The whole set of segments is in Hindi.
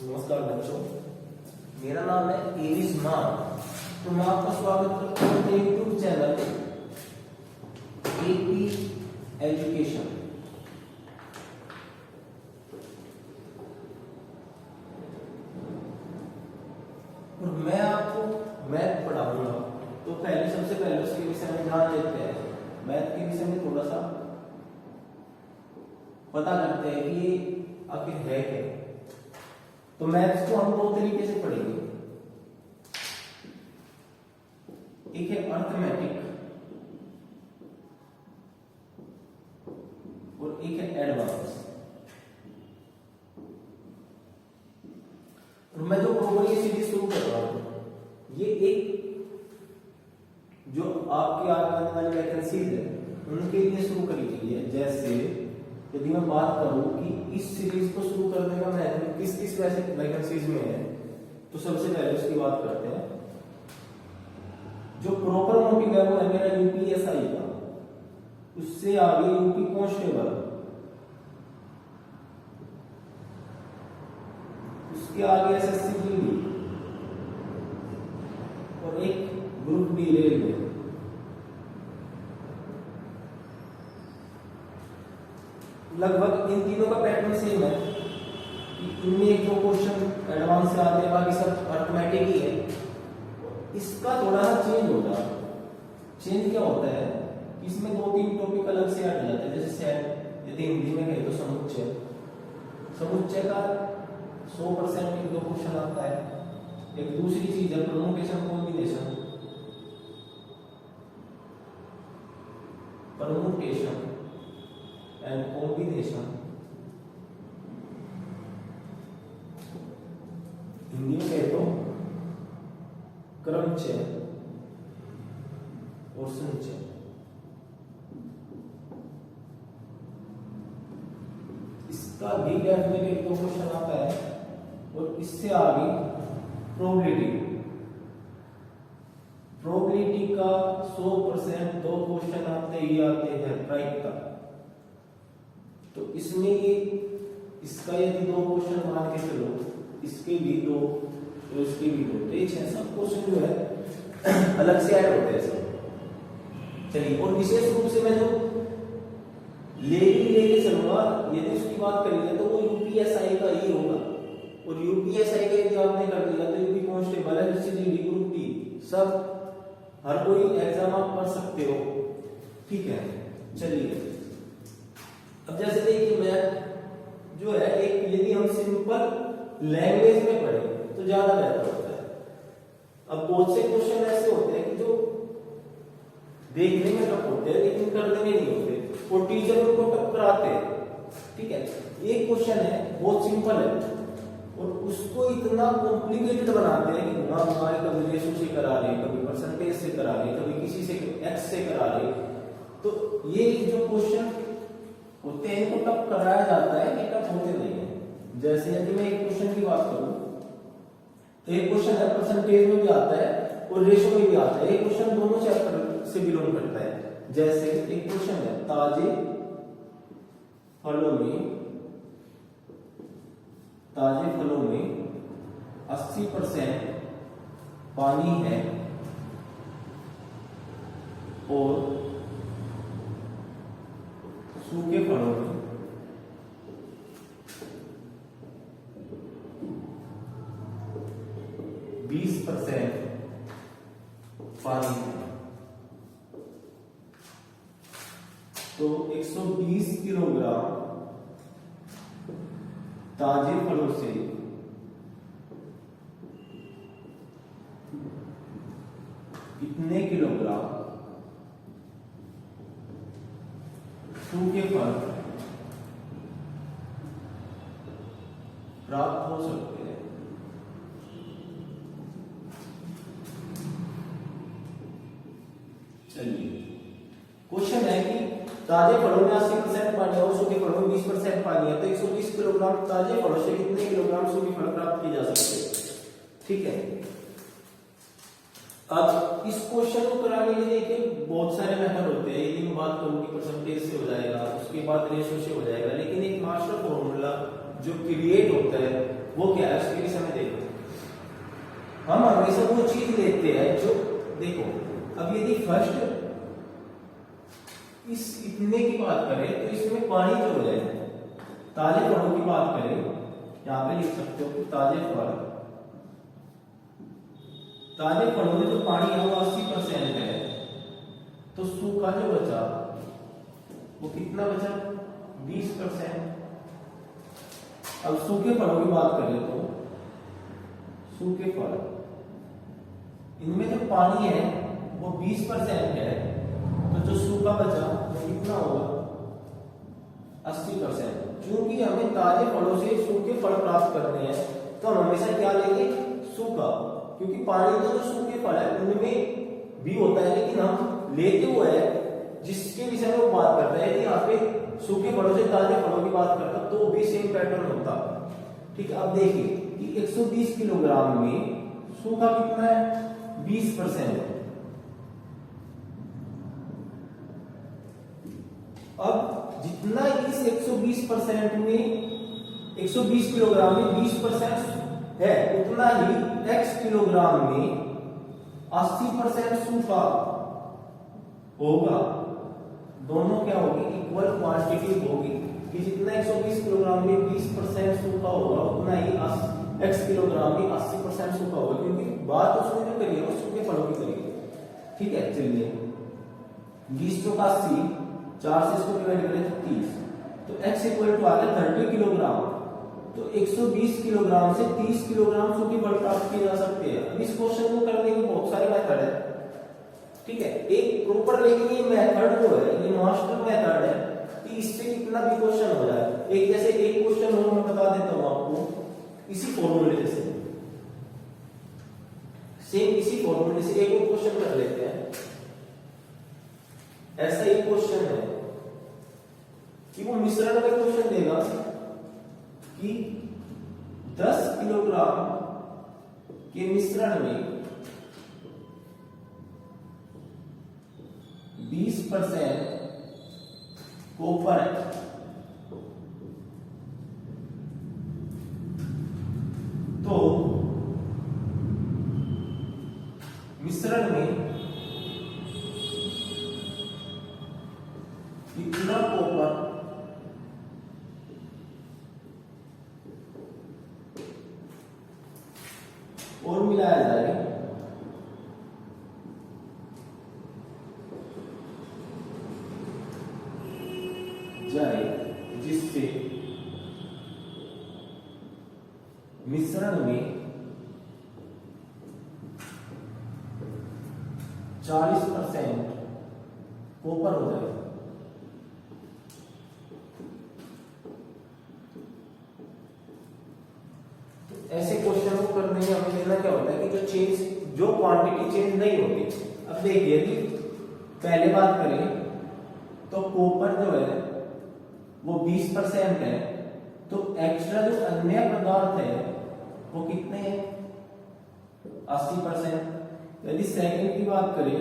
नमस्कार बच्चों, मेरा नाम है एविस मान। तो मैं आपका स्वागत करता हूँ मेरे यूट्यूब चैनल एपी एजुकेशन। और मैं आपको मैथ पढ़ाऊंगा। तो सबसे पहले उसके विषय में जान लेते हैं। मैथ के विषय में थोड़ा सा पता करते हैं कि ये आखिर है क्या। तो मैथ्स को हम दो तरीके से पढ़ेंगे, एक है अर्थमेटिक और एक है एडवांस। और मैं जो प्रोग्राम सीरीज शुरू कर रहा हूं, ये एक जो आपके आने वाली वैकेंसीज है उनके लिए शुरू करी गई है। जैसे यदि मैं बात करूं कि इस सीरीज को शुरू करने का महत्व किस किस वैकेंसीज में है, तो सबसे पहले उसकी बात करते हैं। जो प्रॉपर मोटिव है वो है मेरा यूपीएसआई का, उससे आगे यूपी कांस्टेबल, उसके आगे एसएससी जीडी और एक ग्रुप डी रेलवे। लगभग इन तीनों का पैटर्न सेम है कि इनमें एक दो क्वेश्चन एडवांस से आते हैं, बाकी सब अर्थमेटिक ही है। इसका थोड़ा सा चेंज होता है। चेंज क्या होता है कि इसमें दो तीन टॉपिक अलग से ऐड हो जाते हैं। जैसे सेट, यदि हिंदी में कहें तो समुच्चय, समुच्चय का 100% एक दो क्वेश्चन आता है। एक दूसरी चीज है permutation combination, permutation and combination. Hindi में कहे तो क्रमचय और संचय। इसका भी डेफ में एक दो क्वेश्चन आता है। और इससे आगे प्रोबेबिलिटी, प्रोबेबिलिटी का 100% दो क्वेश्चन आते ही आते हैं प्रायिकता। तो इसमें ये इसका यदि दो क्वेश्चन मान के चलो, इसके भी दो और इसके भी दो, तो ये 6-7 क्वेश्चन जो है अलग से ऐड होते हैं सब। चलिए, और विशेष रूप से मैं जो लेके चलूंगा, यदि उसकी बात करेंगे तो वो यूपीएसआई का ही होगा। और यूपीएसआई का यदि आपने कर दिया तो UP constable, SSC, group D, सब हर कोई एग्जाम आप कर सकते हो। ठीक है, चलिए अब जैसे देखिए मैं जो है एक, यदि हम सिंपल लैंग्वेज में पढ़ें तो ज्यादा बेहतर होता है। अब बहुत से क्वेश्चन ऐसे होते हैं कि जो देखने में टफ होते हैं लेकिन करने में नहीं होते, और टीचर उनको टफ कराते हैं। ठीक है, एक क्वेश्चन है बहुत सिंपल है और उसको इतना कॉम्प्लिकेटेड बनाते हैं कि घुमा कभी रेशो से करा रहे, कभी परसेंटेज से करा रहे, कभी किसी से एक्स से करा रहे। तो ये जो क्वेश्चन होते हैं इनको टफ कराया जाता है, ये टफ होते नहीं है। जैसे यदि मैं एक क्वेश्चन की बात करूं तो एक क्वेश्चन है परसेंटेज में भी आता है और रेशो में भी आता है। एक क्वेश्चन दोनों चैप्टर से बिलोंग करता है। जैसे एक क्वेश्चन है ताजे फलों में 80% पानी है और सूखे फलों में 20% पानी है। तो 120 किलोग्राम ताजे फलों से कितने किलोग्राम सूखे फल प्राप्त हो सकते हैं। चलिए, क्वेश्चन है कि ताजे फलों में 80% पानी है और सूखे फलों में 20% पानी है, तो 120 किलोग्राम ताजे फलों से कितने किलोग्राम सूखे फल प्राप्त किए जा सकते हैं। ठीक है, अब इस क्वेश्चन को कराने के लिए देखिए बहुत सारे मेथड होते हैं। यदि मैं बात करूं कि परसेंटेज से हो जाएगा, उसके बाद रेशियो से हो जाएगा, लेकिन एक मास्टर फॉर्मूला जो क्रिएट होता है वो क्या है उसके विषय में देखो। हम हमेशा वो चीज लेते हैं जो, देखो अब यदि फर्स्ट इस इतने की बात करें तो इसमें पानी जो हो जाए, ताजे फलों की बात करें, यहाँ पे लिख सकते हो कि ताजे फलों में जो पानी है वो 80% है, तो सूखा जो बचा वो कितना बचा 20%। अब सूखे फलों की बात करें तो सूखे फल, इनमें जो पानी है वो 20% है, तो जो सूखा बचा वो कितना होगा 80%। क्योंकि हमें ताजे फलों से सूखे फल प्राप्त करने हैं तो हम हमेशा क्या लेंगे सूखा, क्योंकि पानी तो जो सूखे फल है उनमें भी होता है, लेकिन हम लेते हुए जिसके विषय में वो बात करता है, यहाँ पे सूखे फलों से ताजे फलों की बात करता तो भी सेम पैटर्न होता। ठीक है, अब देखिए कि 120 किलोग्राम में सूखा कितना है 20%। अब जितना इस 120% में 120 किलोग्राम में 20% है, उतना ही x किलोग्राम में 80% सूखा होगा। दोनों क्या होगी इक्वल क्वांटिटी होगी कि जितना 120 किलोग्राम में 20% सूखा होगा उतना ही x किलोग्राम में 80% सूखा होगा, क्योंकि बात उसने जो करी है वो सूखे फलों की करी है। ठीक है, चलिए 20 चौका 80, 4 से इसको डिवाइड करें तो 30, तो x इक्वल टू आ गया 30 किलोग्राम। तो 120 किलोग्राम से 30 किलोग्राम सूखे फल प्राप्त किए जा सकते हैं। अब इस क्वेश्चन को करने के बहुत सारे मेथड है। ठीक है, एक प्रॉपर लेकिन ये मेथड जो है ये मास्टर मेथड है कि इससे कितना भी क्वेश्चन हो जाए। एक जैसे एक क्वेश्चन और मैं बता देता हूं आपको इसी फॉर्मूले से, सेम इसी फॉर्मूले से एक और क्वेश्चन कर लेते हैं। ऐसा एक क्वेश्चन है कि वो मिश्रण में क्वेश्चन देगा कि 10 किलोग्राम के मिश्रण में 20% कॉपर है, तो मिश्रण में कितना कॉपर और मिलाया जाए जिससे मिश्रण में 40% कॉपर हो जाए। ऐसे क्वेश्चन को करने में हमें लेना क्या होता है कि जो क्वांटिटी चेंज नहीं होती। अब देखिए यदि पहले बात करें तो कॉपर जो है वो 20% है, तो एक्स्ट्रा जो अन्य पदार्थ है वो कितने हैं 80%। यदि सेकंड की बात करें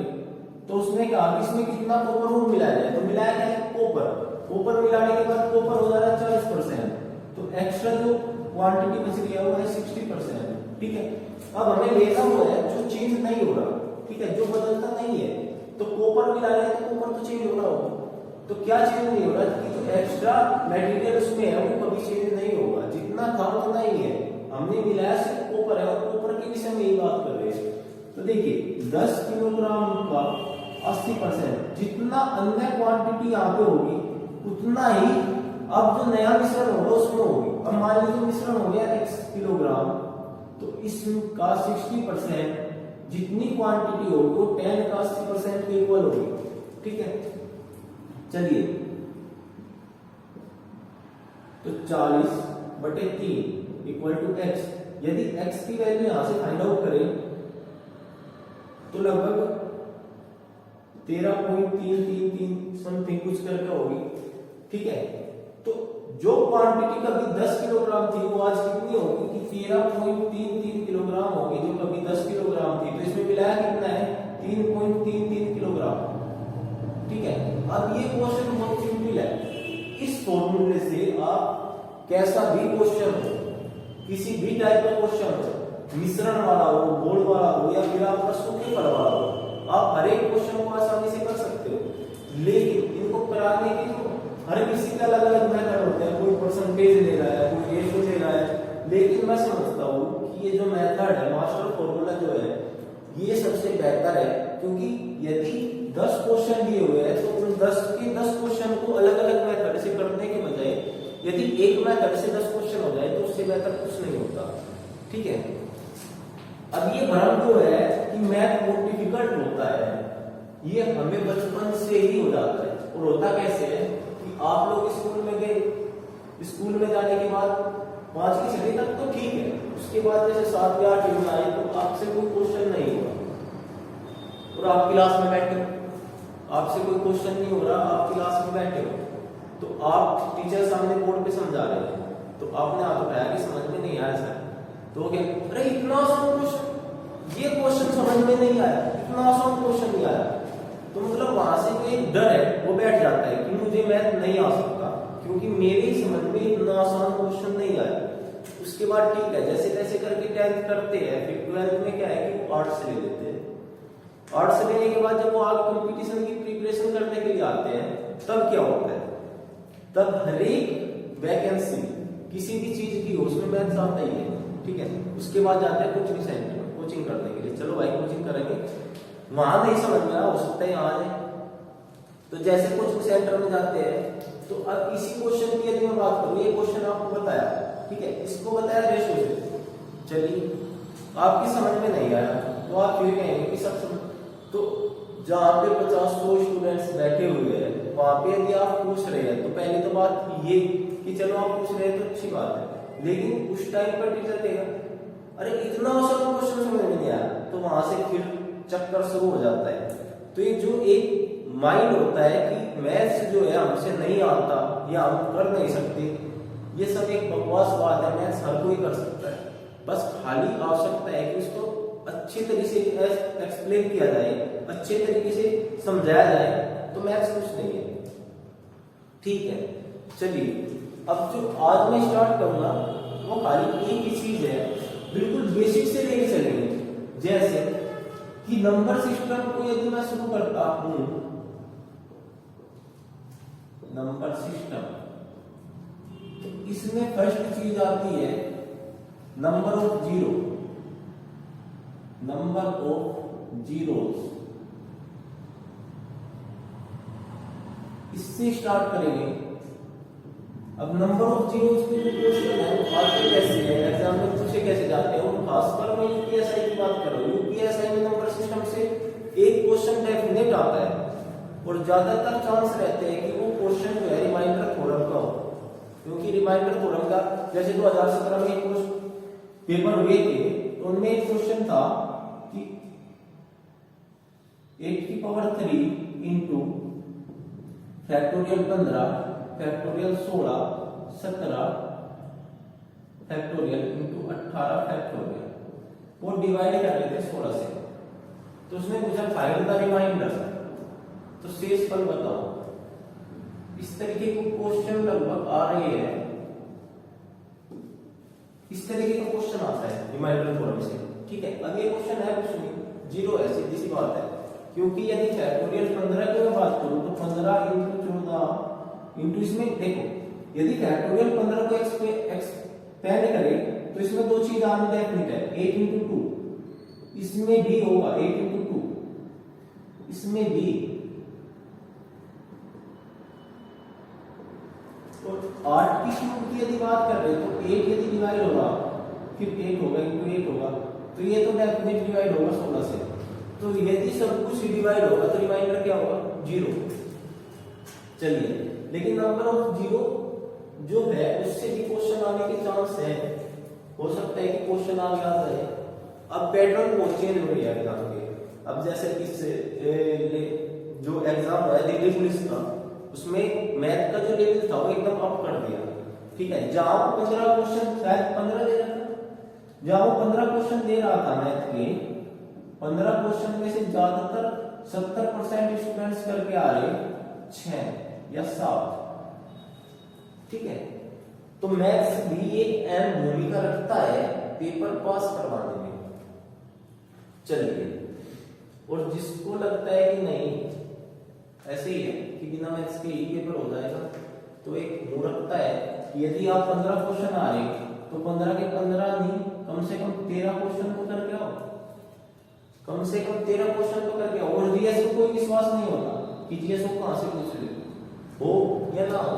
तो उसमें क्या इसमें कितना कॉपर और मिलाया जाए, तो मिलाया क्या है कॉपर मिलाने के बाद कॉपर हो जा रहा है 40%, तो एक्स्ट्रा जो क्वांटिटी बच गया वो है 60%। ठीक है, अब हमें लेना वो है जो चेंज नहीं हो रहा। ठीक है, जो बदलता नहीं है, तो कॉपर मिला रहे हैं तो कॉपर तो चेंज हो रहा होगा, तो क्या चेंज नहीं हो रहा कि जो एक्स्ट्रा मटेरियल उसमें है वो कभी चेंज नहीं होगा, जितना था उतना ही है। हमने मिलाया सिर्फ कॉपर है और कॉपर के विषय में यही बात कर रहे हैं। तो देखिए 10 किलोग्राम का 80%, जितना अन्य क्वांटिटी यहाँ पे होगी उतना ही अब जो नया मिश्रण होगा उसमें होगी। अब मान लीजिए मिश्रण हो गया x किलोग्राम, तो इसका 60% जितनी क्वांटिटी होगी वो 10 का 80% के इक्वल होगी। ठीक है, चलिए तो 40/3 इक्वल टू x। यदि x की वैल्यू यहां से फाइंड आउट करें तो लगभग 13.333 समथिंग कुछ करके होगी। ठीक है, तो जो क्वांटिटी कभी 10 किलोग्राम थी वो आज कितनी होगी कि 13.33 किलोग्राम होगी, जो कभी 10 किलोग्राम थी। तो इसमें मिलाया कितना है 3.33 किलोग्राम। ठीक है, अब ये क्वेश्चन बहुत सिंपल है। इस फॉर्मूले से आप कैसा भी क्वेश्चन हो किसी भी टाइप का क्वेश्चन हो, मिश्रण वाला हो, बोर्ड वाला हो, या फिर आपका सूत्रफल वाला हो, आप हर एक क्वेश्चन को आसानी से कर सकते हो। लेकिन इनको कराने के जो हर किसी का अलग अलग मेथड होते हैं, कोई परसेंटेज ले रहा है, कोई रेशियो ले रहा है, लेकिन मैं समझता हूँ कि ये जो मेथड है, मास्टर फॉर्मूला जो है, ये सबसे बेहतर है। क्योंकि यदि 10 क्वेश्चन दिए हुए हैं तो उन 10 के 10 क्वेश्चन को अलग अलग मेथड से करने के बजाय यदि एक मेथड से 10 क्वेश्चन हो जाए तो उससे बेहतर कुछ नहीं होता। ठीक है, अब ये भ्रम जो है कि मैथ बहुत डिफिकल्ट होता है, ये हमें बचपन से ही हो जाता है। और होता कैसे है कि आप लोग स्कूल में गए, स्कूल में जाने के बाद 5वीं 6वीं तक तो ठीक है, उसके बाद जैसे 7वीं 8वीं में आए तो आपसे कोई क्वेश्चन नहीं हुआ और आप क्लास में बैठे हो, आपसे कोई क्वेश्चन नहीं हो रहा, आप क्लास में बैठे हो, तो आप टीचर सामने बोर्ड पे समझा रहे हैं, तो आपने हाथ उठाया कि समझ में नहीं आया सर, तो क्या अरे इतना आसान क्वेश्चन, ये क्वेश्चन समझ में नहीं आया, इतना आसान क्वेश्चन नहीं आया, तो मतलब वहां से कोई एक डर है वो बैठ जाता है कि मुझे मैथ नहीं आ सकता क्योंकि मेरी समझ में इतना आसान क्वेश्चन नहीं आया। उसके बाद ठीक है, जैसे तैसे करके 10th करते हैं, फिर 12th में क्या है कि वो आर्ट्स ले लेते हैं। आर्ट्स लेने के बाद जब वो आगे कंपटीशन की प्रिपरेशन करने के लिए आते हैं, तब क्या होता है, तब हर एक वैकेंसी किसी भी चीज की हो उसमें मैथ्स आता ही है। ठीक है, उसके बाद जाते हैं कोचिंग सेंटर में कोचिंग करने के लिए, चलो भाई कोचिंग करेंगे, वहां नहीं समझ में आया, हो सकता है यहाँ आए, तो जैसे कोचिंग सेंटर में जाते हैं तो अब इसी क्वेश्चन की यदि मैं बात करूं, ये क्वेश्चन आपको बताया, ठीक है, इसको बताया रेशो से, चलिए आपकी समझ में नहीं आया तो आप फिर कहेंगे कि सब समझ, तो जहाँ पे 50-100 स्टूडेंट्स बैठे हुए हैं वहां पे यदि आप पूछ रहे हैं तो पहली तो बात ये कि चलो आप पूछ रहे हैं तो अच्छी बात है, लेकिन उस टाइम पर टीचर कहेगा अरे इतना आसान क्वेश्चन समझ में नहीं आया, तो वहां से फिर चक्कर शुरू हो जाता है। तो ये जो एक माइंड होता है कि मैथ्स जो है हमसे नहीं आता या हम कर नहीं सकते, ये सब एक बकवास बात है। मैथ्स हर कोई कर सकता है, बस खाली आवश्यकता है कि उसको अच्छे तरीके से एक्सप्लेन किया जाए, अच्छे तरीके से समझाया जाए, तो मैथ्स कुछ नहीं है। ठीक है, चलिए अब जो आज मैं स्टार्ट करूंगा वो खाली एक ही चीज है, बिल्कुल बेसिक से लेके चलेंगे। जैसे कि नंबर सिस्टम को यदि मैं शुरू करता हूं, नंबर सिस्टम, तो इसमें फर्स्ट चीज आती है number of zero, number of zeros, इससे स्टार्ट करेंगे। अब नंबर ऑफ जीरोस के जो क्वेश्चन है वो आते कैसे है, एग्जाम में पूछे कैसे जाते हैं, और खासकर मैं यूपीएसआई की बात कर रहा हूँ। यूपीएसआई में नंबर सिस्टम से एक क्वेश्चन डेफिनेट आता है और ज्यादातर चांस रहते हैं कि वो क्वेश्चन जो है रिमाइंडर थ्योरम का हो, क्योंकि रिमाइंडर थ्योरम का जैसे 2017 में एक पेपर हुए थे तो उनमें एक क्वेश्चन था कि 8³ into factorial 15 factorial 16 17 factorial into 18 factorial, वो डिवाइड कर रहे थे 16 से, तो उसने पूछा फाइंड द रिमाइंडर, तो शेष फल बताओ। इस तरीके को क्वेश्चन लगभग आ रहे हैं, इस तरीके का क्वेश्चन आता है रिमाइंडर थ्योरम से। ठीक है, अब ये क्वेश्चन है कुछ नहीं, जीरो है, सीधी सी बात है, क्योंकि यदि फैक्टोरियल 15 की मैं बात करूं तो 15 इंटू 14 इंटू, इसमें देखो यदि फैक्टोरियल 15 को एक्सपेंड करें तो इसमें दो चीज आने डेफिनेट है, 8 इंटू 2, इसमें भी होगा 8 इंटू 2, इसमें भी, तो 8 की क्यूब की यदि बात कर रहे हैं तो 8 यदि डिवाइड होगा फिर 8 होगा इंटू 8 होगा, तो ये तो डेफिनेट डिवाइड होगा 16 से, तो यदि सब कुछ डिवाइड होगा तो रिमाइंडर क्या होगा, 0। चलिए, लेकिन नंबर ऑफ जीरो जो है उससे भी क्वेश्चन आने के चांस है, हो सकता है कि क्वेश्चन आ जाए। अब पैटर्न को चेंज हो गया एग्जाम के, अब जैसे कि जो एग्जाम हुआ है दिल्ली पुलिस का, उसमें मैथ का जो लेवल था वो एकदम अप कर दिया। ठीक है, जहां 15 क्वेश्चन, शायद 15 दे रहा था, जहां वो 15 क्वेश्चन दे रहा था मैथ के, 15 क्वेश्चन में से ज्यादातर 70% स्टूडेंट्स करके आ रहे 6 या 7। ठीक है, तो मैथ्स भी एक अहम भूमिका रखता है पेपर पास करवाने में। चलिए, और जिसको लगता है कि नहीं ऐसे ही है कि बिना मैथ्स के ही पेपर हो जाएगा, तो एक मूर्खता है कि यदि आप 15 क्वेश्चन आ रहे तो 15 के 15 नहीं, कम से कम 13 क्वेश्चन तो करके आओ, कम से कम 13 क्वेश्चन तो करके आओ। और जीएस को कोई विश्वास नहीं होता कि जीएस को कहां से पूछ ले, हो या ना हो,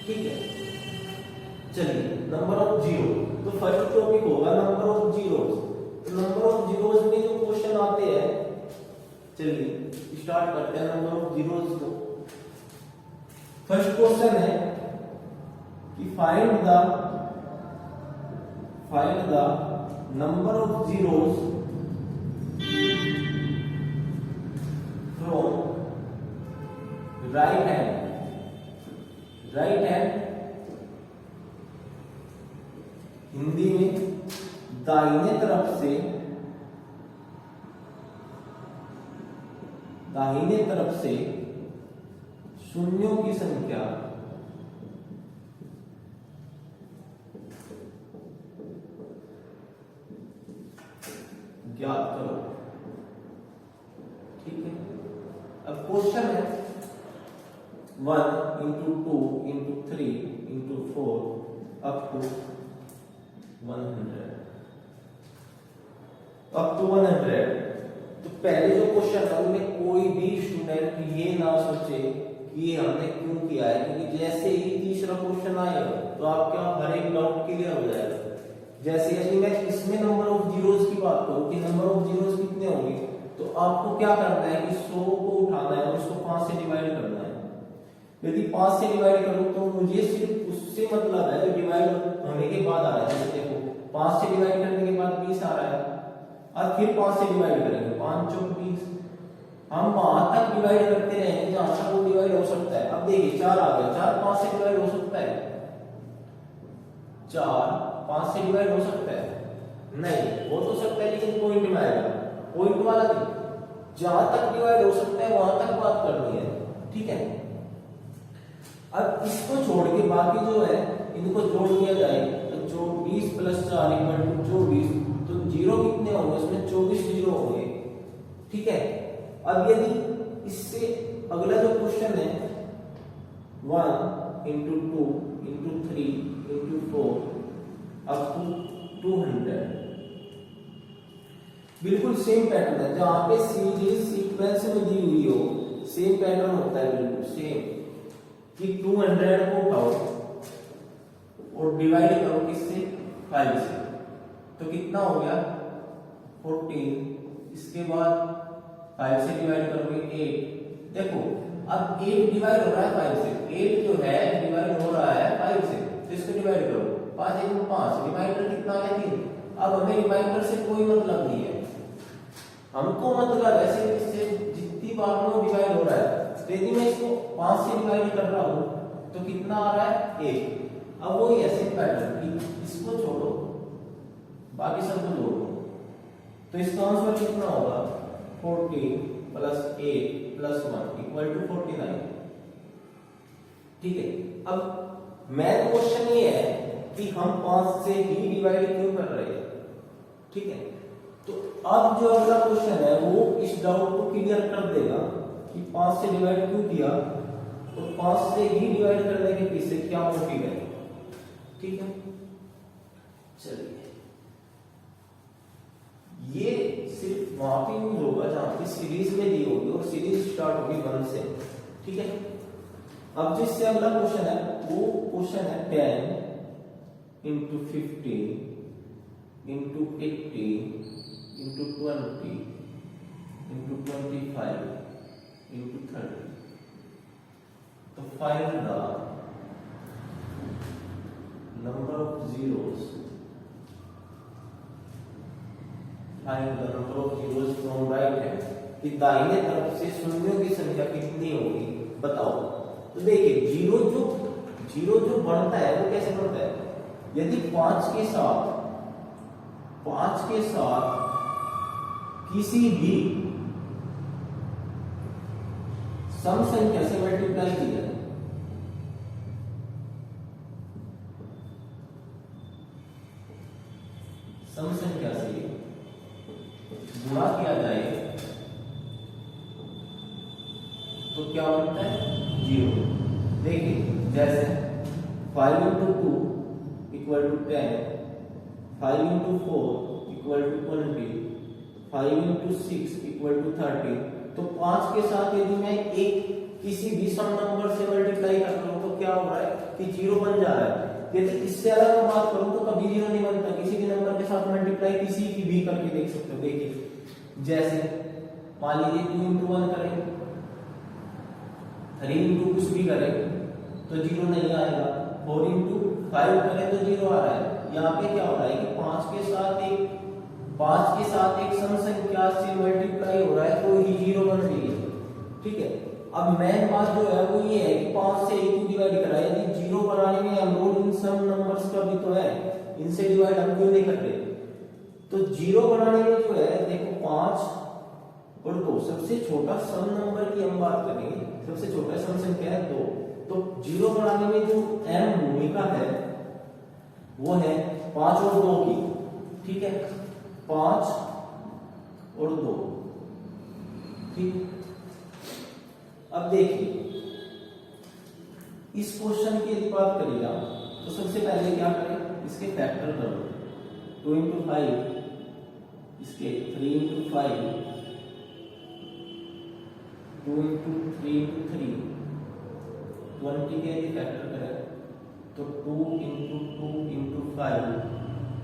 ठीक है। चलिए, नंबर ऑफ जीरो, तो फर्स्ट टॉपिक होगा नंबर ऑफ जीरोस। तो नंबर ऑफ जीरोस में जो क्वेश्चन आते हैं, चलिए स्टार्ट करते हैं नंबर ऑफ जीरोस को। फर्स्ट क्वेश्चन है कि find the number of zeros from right hand, Hindi में दाहिने तरफ से शून्यों की संख्या ज्ञात करो, ठीक है। अब क्वेश्चन है 1 into 2 into 3 into 4 up to 100, up to 100। तो पहले जो क्वेश्चन है उनमें कोई भी स्टूडेंट ये ना सोचे कि ये हमने क्यों किया है, क्योंकि जैसे ही तीसरा क्वेश्चन आएगा तो आपका हर एक डाउट क्लियर हो जाएगा। जैसे यदि मैं इसमें नंबर ऑफ जीरोस की बात करूं कि नंबर ऑफ जीरोस कितने होंगे, तो आपको क्या करना है कि 100 को उठाना है और उसको 5 से डिवाइड करना है। यदि 5 से डिवाइड करूं तो मुझे सिर्फ उससे मतलब है जो डिवाइड होने के बाद आ रहा है। देखो 5 से डिवाइड करने के बाद 20 आ रहा है, और फिर 5 से डिवाइड करेंगे, 5 चौक 20। हम वहां तक डिवाइड करते रहेंगे जहां तक वो डिवाइड हो सकता है। अब देखिए 4 आ गया, 4 5 से डिवाइड हो सकता है, 4 5 से डिवाइड हो सकता है, नहीं हो तो सकता है लेकिन पॉइंट में आएगा, पॉइंट वाला नहीं, जहां तक डिवाइड हो सकता है वहां तक बात करनी है, ठीक है। अब इसको छोड़ के बाकी जो है इनको जोड़ दिया जाए, तो 24 + 4 = 24, तो जीरो कितने होंगे उसमें, 24 जीरो होंगे, ठीक है। अब यदि इससे अगला जो क्वेश्चन है 1 into 2 into 3 into 4 up to 200, बिल्कुल सेम पैटर्न है। जहां पे सीरीज सीक्वेंस में दी हुई हो सेम पैटर्न होता है, बिल्कुल सेम, कि 200 को उठाओ और डिवाइड करो किससे, 5 से, तो कितना हो गया 14। इसके बाद 5 से डिवाइड करोगे 8। देखो अब 8 डिवाइड हो रहा है 5 से, 8 जो है डिवाइड हो रहा है 5 से, तो इसको डिवाइड करो, 5 × 5, रिमाइंडर कितना आ गया 3। अब हमें रिमाइंडर से कोई मतलब नहीं है, हमको मतलब ऐसे इससे जितनी बार में डिवाइड हो रहा है, तो यदि मैं इसको 5 से डिवाइड कर रहा हूं तो कितना आ रहा है 1। अब वही ऐसे पैटर्न, इसको छोड़ो बाकी सबको जोड़ो, तो इसका आंसर कितना होगा 14 + 8 + 1 = 49, ठीक है। अब मैथ क्वेश्चन ये है कि हम 5 से ही डिवाइड क्यों कर रहे हैं, ठीक है। तो अब जो अगला क्वेश्चन है वो इस डाउट को क्लियर कर देगा कि 5 से डिवाइड क्यों किया, तो 5 से ही डिवाइड करने के पीछे क्या मोटिव है, ठीक है। चलिए, ये सिर्फ वहां पे यूज होगा जहां पे सीरीज में दी होगी और सीरीज स्टार्ट होगी 1 से, ठीक है। अब जिससे अगला क्वेश्चन है वो क्वेश्चन है 10 × 15 × 80 × 20 × 25 × 30। तो find the number of zeros, find the number of zeros from right hand, कि दाहिने तरफ से शून्यों की संख्या कितनी होगी बताओ। तो देखिए जीरो जो बढ़ता है वो कैसे बढ़ता है, यदि 5 के साथ किसी भी सम संख्या से मल्टीप्लाई की जाए, सम संख्या से गुणा किया जाए तो क्या बनता है 0। देखिए जैसे 5 into 2 equal to 10, 5 into 4 equal to 20, 5 into 6 equal to 30। तो 5 के साथ यदि मैं एक किसी भी सम नंबर से मल्टीप्लाई करता हूं तो क्या हो रहा है कि 0 बन जा रहा है। यदि इससे अलग मैं बात करूं तो कभी 0 नहीं बनता। किसी भी नंबर के साथ मल्टीप्लाई किसी की भी करके देख सकते हो। देखिए जैसे मान लीजिए 2 into 1 करें, 3 into कुछ भी करें तो 0 नहीं आएगा, 4 into 5 करें तो 0 आ रहा है। यहाँ पे क्या हो रहा है कि 5 के साथ एक सम संख्या से मल्टीप्लाई हो रहा है तो ही 0 बन रही है। ठीक है, अब मेन बात जो है वो ये है कि 5 से 1 डिवाइड करा है। यदि 0 बनाने में हम लोग इन सम नंबर्स का भी तो है, इनसे डिवाइड हम क्यों नहीं करते। तो 0 बनाने में जो है देखो 5 और 2, सबसे छोटा सम नंबर की हम बात करेंगे, सबसे छोटा सम संख्या है 2। तो 0 बनाने में जो m भूमिका है वो है 5 और 2 की। ठीक है, 5 और 2। ठीक, अब देखिए इस क्वेश्चन की यदि बात करिएगा तो सबसे पहले क्या करें, इसके फैक्टर कर लो। 2 into 5, इसके 3 into 5, 2 into 3 into 3, 20 के यदि फैक्टर करें तो 2 into 2 into 5,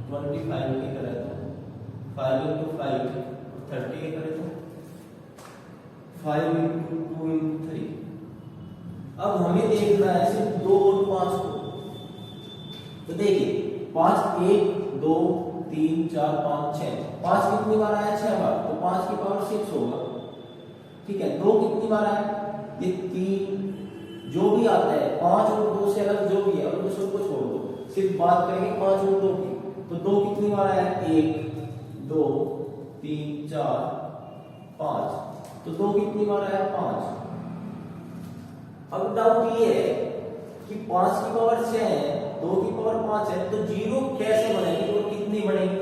25 के करें तो 5 into 5, 30 के करें तो 5 into 2 into 3। अब हमें देखना है सिर्फ 2 और 5 को। तो देखिए 5 1 2 3 4 5 6, 5 कितनी बार आया 6 बार, तो 5 की पावर 6 होगा। ठीक है, 2 कितनी बार आया, ये 3, जो भी आता है 5 और 2 से अलग जो भी है उनको सबको छोड़ दो, सिर्फ बात करेंगे 5 और 2 की। तो 2 कितनी बार आया, 1 2 3 4 5, तो 2 कितनी बार आया, 5। अब डाउट ये है कि 5 की पावर 6 है, 2 की पावर 5 है, तो 0 कैसे बनेगी और कितनी बनेगी।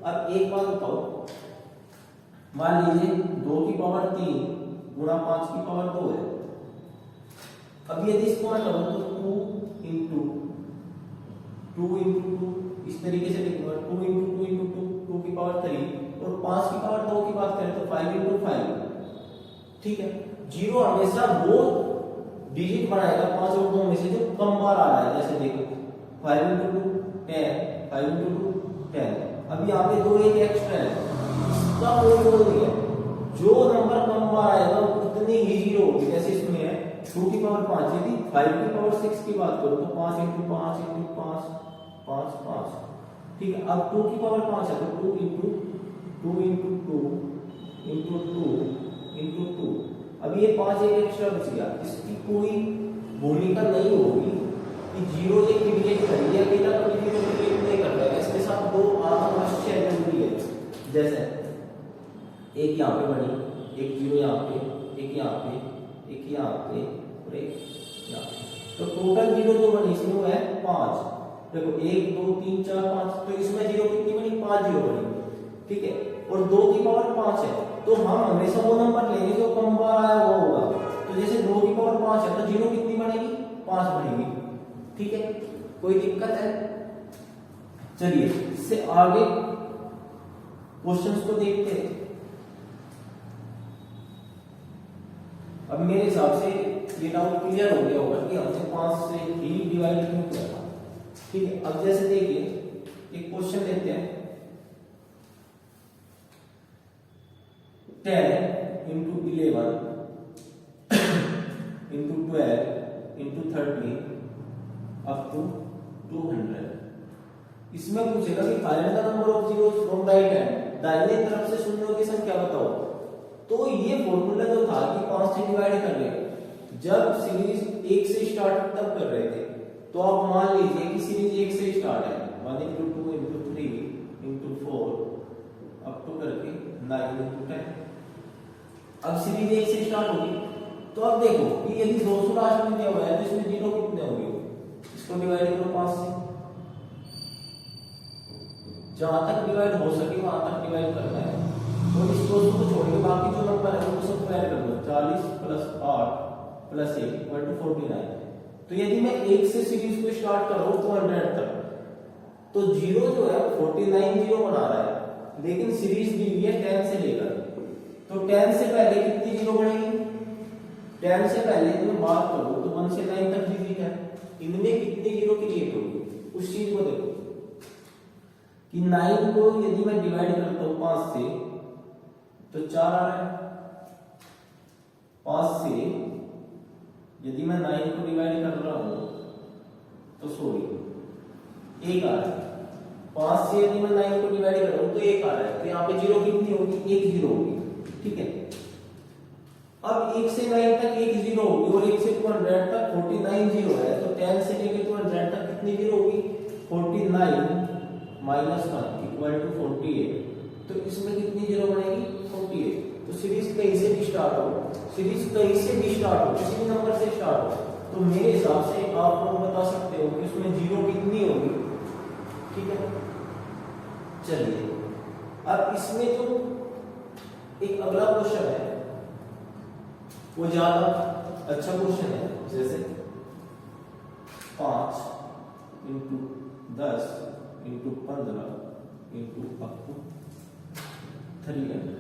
अब एक बात बताओ, मान लीजिए 2 की पावर 3 गुणा 5 की पावर 2 है। अब यदि इसको मैं करूं तो 2 into 2 इस तरीके से लिखूंगा, 2 into 2 into 2, 2 की पावर 3, और 5 की पावर 2 की बात करें तो 5 into 5। ठीक है, 0 हमेशा वो डिजिट बनाएगा 5 और 2 में से जो कम बार आ रहा है। जैसे देखो 5 into 2 10, 5 into 2 10। अब यहाँ पे 2 एक एक्स्ट्रा है, इसका कोई रोल नहीं है। जो नंबर कम बार आएगा उतनी ही 0 होगी। जैसे इसमें है 2 की पावर 5, यदि 5 की पावर 6 की बात करो तो 5 into 5 into 5 5 5। ठीक है, अब 2 की पावर 5 है तो 2 into 2 into 2 into 2 into 2। अब ये 5 एक एक्स्ट्रा बच गया। इसकी कोई भूमिका नहीं होगी कि 0 एक डिविडेंड कर लिया, अकेला कभी भी डिविडेंड नहीं कर पाएगा। इसके साथ 2 आना अवश्य जरूरी है। जैसे एक यहाँ पे बनी, एक 0 यहाँ पे, एक यहाँ पे, एक यहाँ पे और एक यहाँ पे, तो टोटल 0 जो बनी इसमें वो है 5। देखो 1 2 3 4 5, तो इसमें 0 कितनी बनी, 5 0 बनी। ठीक है, और 2 की पावर 5 है, तो हम हमेशा वो नंबर लेंगे जो कम बार आया वो होगा। तो जैसे 2 की पावर 5 है तो 0 कितनी बनेगी, 5 बनेगी। ठीक है, कोई दिक्कत है। चलिए इससे आगे क्वेश्चंस को देखते हैं। अब मेरे हिसाब से ये डाउट क्लियर हो गया होगा कि हमने 5 से ही डिवाइड क्यों किया था। ठीक है, अब जैसे देखिए एक क्वेश्चन लेते हैं, 10 into 11 into 12 into 30 up to 200। इसमें पूछेगा कि find the number of zeros from right hand, दाहिने तरफ से शून्यों की संख्या बताओ। तो ये फॉर्मूला जो था कि 5 से डिवाइड कर रहे, जब सीरीज 1 से स्टार्ट तब कर रहे थे, तो आप मान लीजिए कि सीरीज 1 से स्टार्ट है, 1 into 2 into 3 into 4 up to करके 9 into 10। अब सीरीज 1 से स्टार्ट होगी, तो अब देखो कि यदि 200 लास्ट में दिया हुआ है तो इसमें 0 कितने होंगे, इसको डिवाइड करो 5 से। जहां तक डिवाइड हो सके वहां तक डिवाइड करना है, और इस दोस्तों को छोड़ के बाकी जो नंबर है उनको सब ऐड कर दो। 40 प्लस 8 प्लस 1 इक्वल टू 49। तो यदि मैं 1 से सीरीज को स्टार्ट कर रहा हूं 200 तक, तो 0 जो है 49 0 बना रहा है, लेकिन सीरीज दी हुई है 10 से लेकर, तो 10 से पहले कितनी 0 बनेगी? 10 से पहले मैं बात करूं तो 1 से 9 तक डिजिट है, इनमें कितनी 0 क्रिएट होगी उस चीज को देखो कि 9 को यदि मैं डिवाइड करता हूं 5 से तो 4 आ रहा है। 5 से यदि मैं 9 को डिवाइड कर रहा हूं तो सॉरी 1 आ रहा है। 5 से यदि मैं 9 को डिवाइड कर रहा हूं तो 1 आ रहा है, तो यहाँ पे 0 कितनी होगी? 1 0 होगी। ठीक है, अब 1 से 9 तक 1 0 होगी, और 1 से 200 तक 49 0 है, तो 10 से लेकर 200 तक कितनी 0 होगी? 49 माइनस 1 इक्वल टू 48। तो इसमें कितनी 0 बनेगी? 48। तो सीरीज कहीं से भी स्टार्ट हो, सीरीज कहीं से भी स्टार्ट हो, किसी भी नंबर से स्टार्ट हो, तो मेरे हिसाब से आप लोग बता सकते हो कि उसमें 0 कितनी होगी। ठीक है, चलिए अब इसमें जो एक अगला क्वेश्चन है वो ज्यादा अच्छा क्वेश्चन है, जैसे 5 into 10 into 15 into up to 300।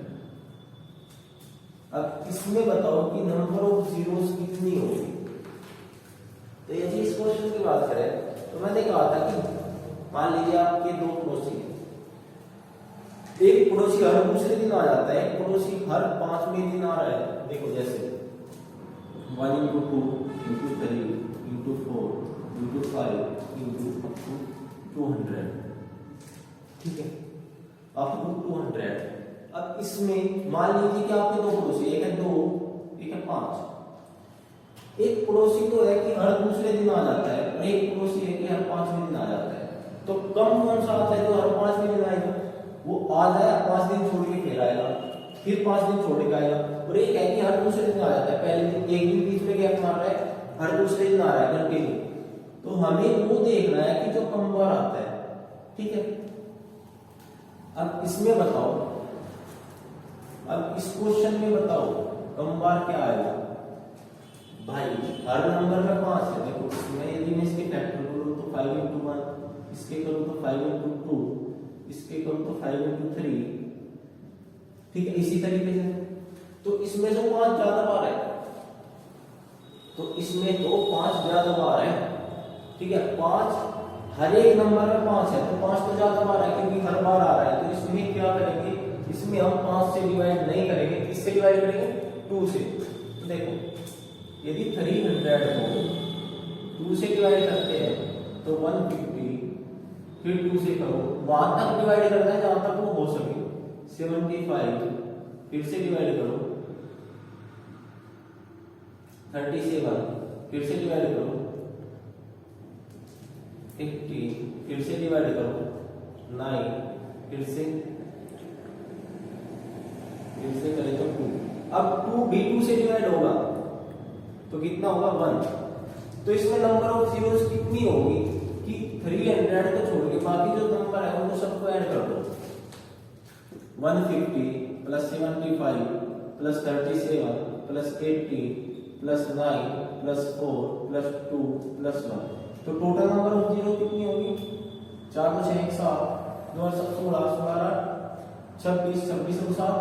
अब इसमें बताओ कि नंबर ऑफ जीरोस कितनी होगी। तो यदि इस क्वेश्चन की बात करें तो मैंने कहा था कि मान लीजिए आपके दो पड़ोसी हैं, एक पड़ोसी हर दूसरे दिन आ जाता है, एक पड़ोसी हर 5वें दिन आ रहा है। देखो जैसे 1 into 2 into 3 into 4 into 5 into up to 200। ठीक है, अप टू 200। अब इसमें मान लीजिए कि आपके दो पड़ोसी, एक है 2 एक है 5। एक पड़ोसी तो है कि हर दूसरे दिन आ जाता है, और एक पड़ोसी है कि हर 5वें दिन आ जाता है। तो कम कौन सा आता है? जो हर 5वें दिन आएगा, वो आ जाए 5 दिन छोड़ के फिर आएगा, फिर 5 दिन छोड़ के आएगा। और एक है कि हर दूसरे दिन आ जाता है, पहले दिन एक दिन बीच में गैप मार रहा है, हर दूसरे दिन आ रहा है कंटिन्यू। तो हमें वो देखना है कि जो कम बार आता है। ठीक है, अब इसमें बताओ, अब इस क्वेश्चन में बताओ कम बार क्या आएगा। भाई हर नंबर में 5 है, देखो इसमें यदि मैं इसके फैक्टर करूं तो 5 इंटू 1, इसके करूं तो 5 इंटू 2, इसके करूं तो 5 इंटू 3। ठीक है, इसी तरीके से तो इसमें जो 5 ज्यादा बार है, तो इसमें तो 5 ज्यादा बार है। ठीक है, 5 हर एक नंबर में 5 है, तो 5 तो ज्यादा बार है क्योंकि हर बार आ रहा है। तो इसमें क्या करेंगे? इसमें हम 5 से डिवाइड नहीं करेंगे, किससे डिवाइड करेंगे? 2 से। तो देखो यदि 300 को 2 से डिवाइड करते हैं तो 150, फिर 2 से करो, वहां तक डिवाइड करना है जहां तक वो हो सके। 75 फिर से डिवाइड करो, 37 फिर से डिवाइड करो, 80 फिर से डिवाइड करो, 9 फिर से करें तो 2। अब 2 भी 2 से डिवाइड होगा तो कितना होगा? 1। तो इसमें नंबर ऑफ जीरोस कितनी होगी कि 300 को छोड़ के बाकी जो नंबर है उनको सबको ऐड कर दो। 150 plus 75 plus 37 plus 80 plus 9 plus 4 plus 2 plus 1। तो टोटल नंबर ऑफ जीरो कितनी होगी? 4 2 6 7 2 7 16 16 26 26 7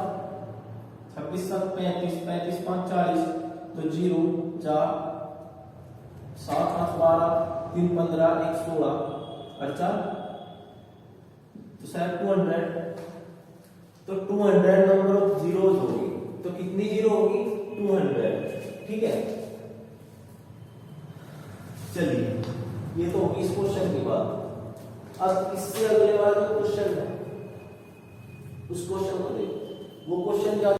26 7 35 35 5 40। तो 0 4 7 5 12 3 15 1 16 और 4 तो शायद 200। तो 200 नंबर ऑफ जीरोस होगी। तो कितनी जीरो होगी? 200। ठीक है, चलिए ये तो होगी इस क्वेश्चन की बात। अब इससे अगले वाला जो क्वेश्चन है उस क्वेश्चन को देखो। वो क्वेश्चन क्या